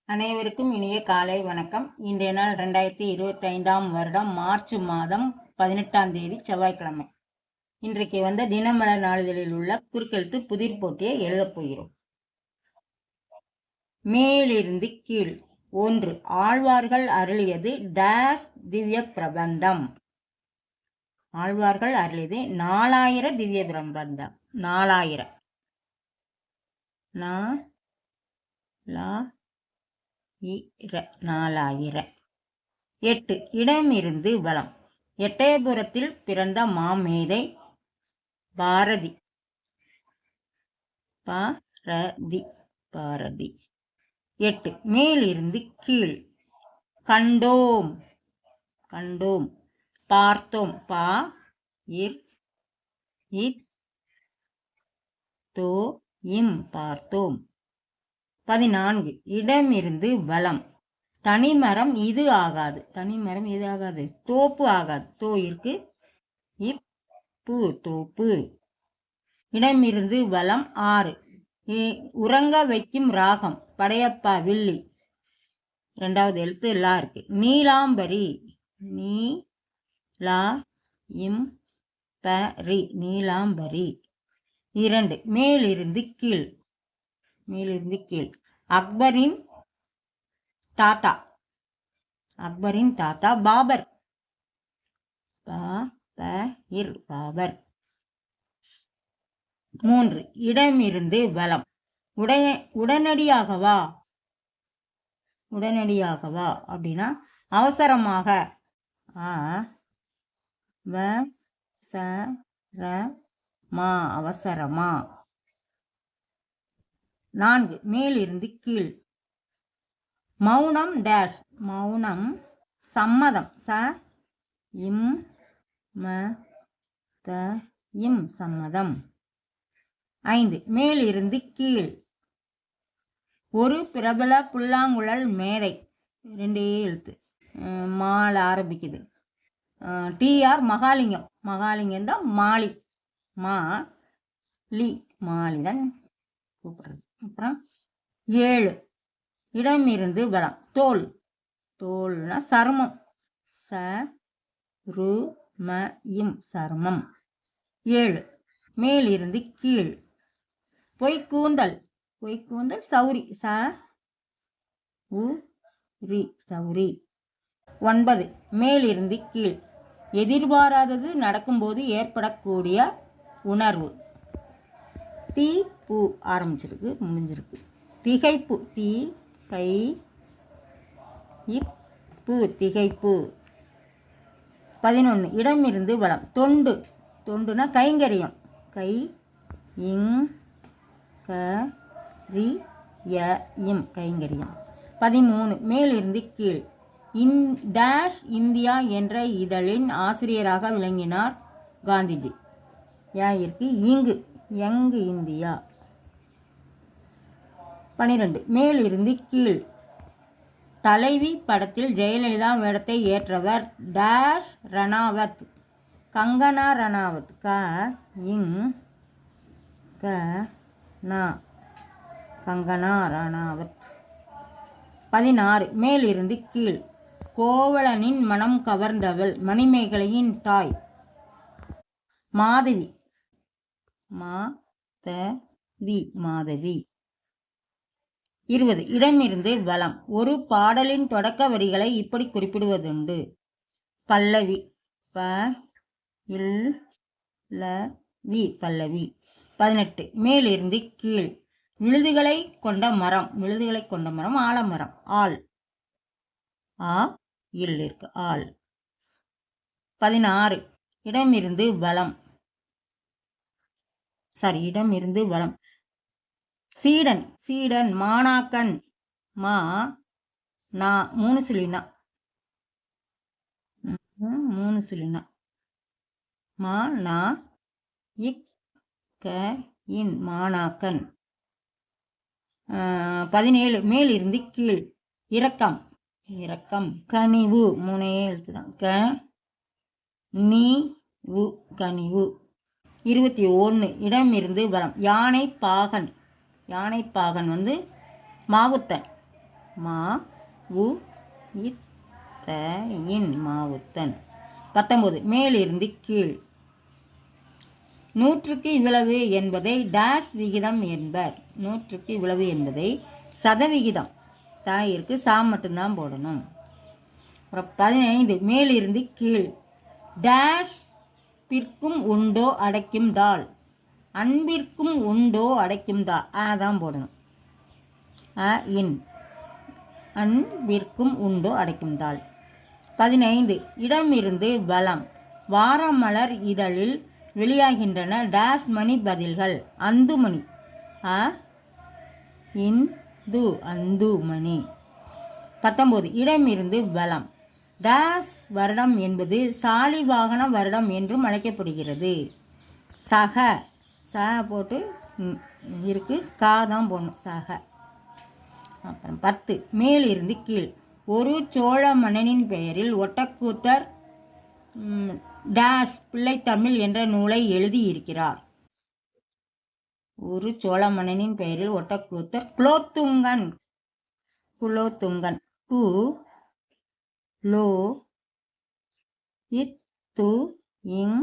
அனைவருக்கும் இனிய காலை வணக்கம். இன்றைய நாள் 2025ஆம் வருடம் மார்ச் மாதம் 18ஆம் தேதி செவ்வாய்க்கிழமை. இன்றைக்கு வந்த தினமலர் நாளிதழில் உள்ள குறுக்கெழுத்து புதிர் போட்டியை எழுதப் போகிறோம். மேலிருந்து கீழ். 1. ஆழ்வார்கள் அருளியது டேஸ் திவ்ய பிரபந்தம். ஆழ்வார்கள் அருளியது 4000 திவ்ய பிரபந்தம். 4000 4000. 8. இடமிருந்து வலம். எட்டயபுரத்தில் பிறந்த மாமேதை பாரதி. பாரதி. 8. மேலிருந்து கீழ். கண்டோம். பார்த்தோம். பார்த்தோம். 14. இடமிருந்து வலம். தனிமரம் இது ஆகாது. தோப்பு ஆகாது. தோ இருக்கு. தோப்பு. இடமிருந்து வலம். 6. உறங்க வைக்கும் ராகம். படையப்பா வில்லி. 2வது எழுத்து லா இருக்கு. நீலாம்பரி. நீலாம்பரி. 2. மேலிருந்து கீழ். அக்பரின் தாத்தா. பாபர். பாபர். 3. இடமிருந்து வலம். உடனடியாகவா அப்படின்னா அவசரமாக. அவசரமா. 4. மேலிருந்து கீழ். மௌனம் டேஷ். மௌனம் சம்மதம். சம்மதம். 5. மேலிருந்து கீழ். ஒரு பிரபல புல்லாங்குழல் மேதை. 2 எழுத்து. மால ஆரம்பிக்குது. TR மகாலிங்கம். மகாலிங்கம் தான் மாலி. மாலிதான் கூப்பிடுறது. அப்புறம் 7. இடமிருந்து வலம். தோல்னா சருமம். சருமம். 7. மேலிருந்து கீழ். பொய்க்கூந்தல். சௌரி. சௌரி. 9. மேலிருந்து கீழ். எதிர்பாராதது நடக்கும்போது ஏற்படக்கூடிய உணர்வு. பூ ஆரம்பிச்சிருக்கு, முடிஞ்சிருக்கு. திகைப்பு. திகைப்பு. 11. இடமிருந்து வலம். தொண்டுனா கைங்கரியம். கைங்கரியம். 13. மேலிருந்து கீழ். டேஷ் இந்தியா என்ற இதழின் ஆசிரியராக விளங்கினார் காந்திஜி. இருக்கு. Young India. 12. மேலிருந்து கீழ். தலைவி படத்தில் ஜெயலலிதா வேடத்தை ஏற்றவர் டேஷ் ரணாவத். கங்கனா ரணாவத். கங்கனா ரணாவத். 16. மேலிருந்து கீழ். கோவலனின் மனம் கவர்ந்தவள். மணிமேகலையின் தாய் மாதவி. மாதவி. 20. இடமிருந்து வலம். ஒரு பாடலின் தொடக்க வரிகளை இப்படி குறிப்பிடுவதுண்டு. பல்லவி. பல்லவி. 18. மேலிருந்து கீழ். விழுதுகளை கொண்ட மரம். ஆலமரம். ஆல். இருக்கு. ஆல். 16. இடமிருந்து வலம். சீடன். மாணாக்கன். 3 சுழினா. 3 சுழினா. மாணாக்கன். 17. மேலிருந்து கீழ். இரக்கம். கனிவு. 3 எழுத்துதான். கனிவு. 21. இடமிருந்து வலம். யானை பாகன். மாகுத்தன். மா உ இத்த இன் மாவுத்தன். 19 மேலிருந்து கீழ். 100க்கு இவ்வளவு என்பதை டேஷ் விகிதம் என்பர். 100க்கு இவ்வளவு என்பதை சதவிகிதம். தாயிற்கு சா மட்டும்தான் போடணும். அப்புறம் 15 மேலிருந்து கீழ். டேஷ் பிற்கும் உண்டோ அடைக்கும் தாள். அன்பிற்கும் உண்டோ அடைக்கும் தாள் தான் போடணும். இன் அன்பிற்கும் உண்டோ அடைக்கும் தாள். 15 இடமிருந்து வலம். வாரமலர் இதழில் வெளியாகின்றன டேஷ் மணி பதில்கள். அந்துமணி. இந்து அந்துமணி. 19 இடமிருந்து வலம். டேஷ் வருடம் என்பது சாலிவாகன வருடம் என்றும் அழைக்கப்படுகிறது. சக ச போட்டு இருக்கு, காதான் போடணும். சக. அப்புறம் 10 மேலிருந்து கீழ். ஒரு சோழ மன்னனின் பெயரில் ஒட்டக்கூத்தர் டேஷ் பிள்ளைத்தமிழ் என்ற நூலை எழுதியிருக்கிறார். ஒரு சோழ மன்னனின் பெயரில் ஒட்டக்கூத்தர் குலோத்துங்கன். குலோத்துங்கன். கு லோ இத்து இங்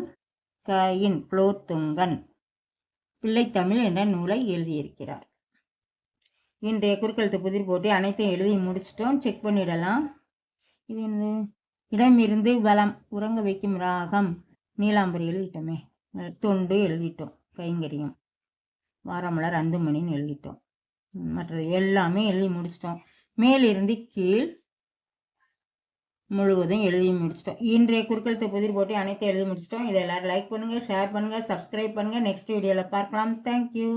கையின் குலோத்துங்கன் பிள்ளைத்தமிழ் என்ற நூலை எழுதியிருக்கிறார். இன்றைய குறுக்கெழுத்து புதிர் போட்டி அனைத்தையும் எழுதி முடிச்சிட்டோம். செக் பண்ணிடலாம். இது இடமிருந்து வலம். உறங்க வைக்கும் ராகம். நீலாம்பரி எழுதிட்டோமே. தொண்டு எழுதிட்டோம். கைங்கரியம். வாரமலர் அந்துமணின்னு எழுதிட்டோம். மற்றது எல்லாமே எழுதி முடிச்சிட்டோம். மேலிருந்து கீழ் முழுவதும் எழுதி முடிச்சிட்டோம். இன்றைய குறுக்கெழுத்து புதிர் போட்டி அனைத்தையும் எழுதி முடிச்சிட்டோம். இதை எல்லாரும் லைக் பண்ணுங்க, ஷேர் பண்ணுங்க, சப்ஸ்கிரைப் பண்ணுங்க. நெக்ஸ்ட் வீடியோவில் பார்க்கலாம். தேங்க்யூ.